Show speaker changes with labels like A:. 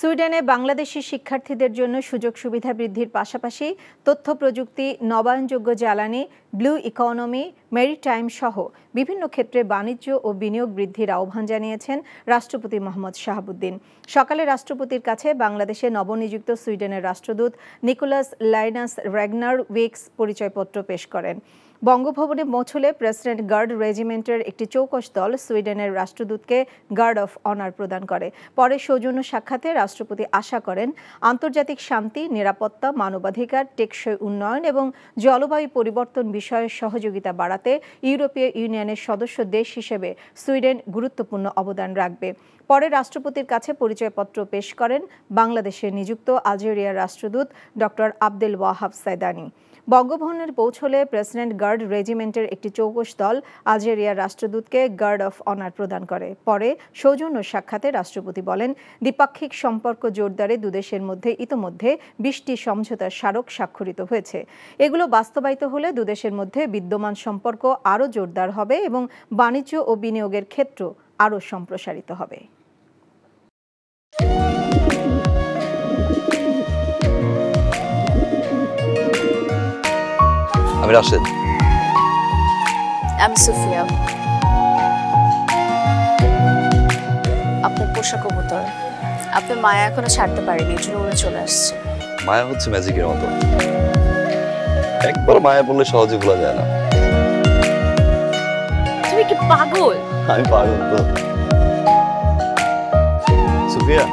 A: সুইডেনে বাংলাদেশি শিক্ষার্থীদের জন্য সুযোগ সুবিধা বৃদ্ধির পাশাপাশি তথ্য প্রযুক্তি, নবায়নযোগ্য জ্বালানি, ব্লু ইকোনমি, মেরিটাইম সহ বিভিন্ন ক্ষেত্রে বাণিজ্য ও বিনিয়োগ বৃদ্ধির আহ্বান জানিয়েছেন রাষ্ট্রপতি মোহাম্মদ শাহাবুদ্দিন। সকালে রাষ্ট্রপতির কাছে বাংলাদেশে নবনিযুক্ত সুইডেনের রাষ্ট্রদূত নিকোলাস লাইনাস রেগনার উইক্স পরিচয়পত্র পেশ করেন। বঙ্গভবনে পৌঁছলে প্রেসিডেন্ট গার্ড রেজিমেন্টের একটি চৌকস দল সুইডেনের রাষ্ট্রদূতকে গার্ড অফ অনার প্রদান করে। পরে সৌজন্য সাক্ষাতে রাষ্ট্রপতি আশা করেন আন্তর্জাতিক শান্তি, নিরাপত্তা, মানবাধিকার, টেকসই উন্নয়ন এবং জলবায়ু পরিবর্তন বিষয়ে সহযোগিতা বাড়াতে ইউরোপীয় ইউনিয়নের সদস্য দেশ হিসেবে সুইডেন গুরুত্বপূর্ণ অবদান রাখবে। পরে রাষ্ট্রপতির কাছে পরিচয়পত্র পেশ করেন বাংলাদেশে নিযুক্ত আলজেরিয়ার রাষ্ট্রদূত ডক্টর আবদেল ওয়াহাব সাইদানি। বঙ্গভবনে পৌঁছলে প্রেসিডেন্ট গার্ড রেজিমেন্টের একটি চৌকস দল আলজেরিয়ার রাষ্ট্রদূতকে গার্ড অফ অনার প্রদান করে। পরে সৌজন্য সাক্ষাতে রাষ্ট্রপতি বলেন, দ্বিপাক্ষিক সম্পর্ক জোরদারে দুদেশের মধ্যে ইতোমধ্যে 20টি সমঝোতার স্মারক স্বাক্ষরিত হয়েছে। এগুলো বাস্তবায়িত হলে দুদেশের মধ্যে বিদ্যমান সম্পর্ক আরও জোরদার হবে এবং বাণিজ্য ও বিনিয়োগের ক্ষেত্র আরও সম্প্রসারিত হবে।
B: আমি রাশেদ।
C: আমি সুফিয়া। আপনার পোষা কবুতর, আপনার মায়া এখনো ছাড়তে পারেনি, এই জন্য উড়ে চলে আসছে।
B: মায়া হচ্ছে ম্যাজিকের মতো, একবার মায়া বললে সহজে ভোলা যায় না।
C: তুমি কি পাগল?
B: আমি পাগল তো। সুফিয়া,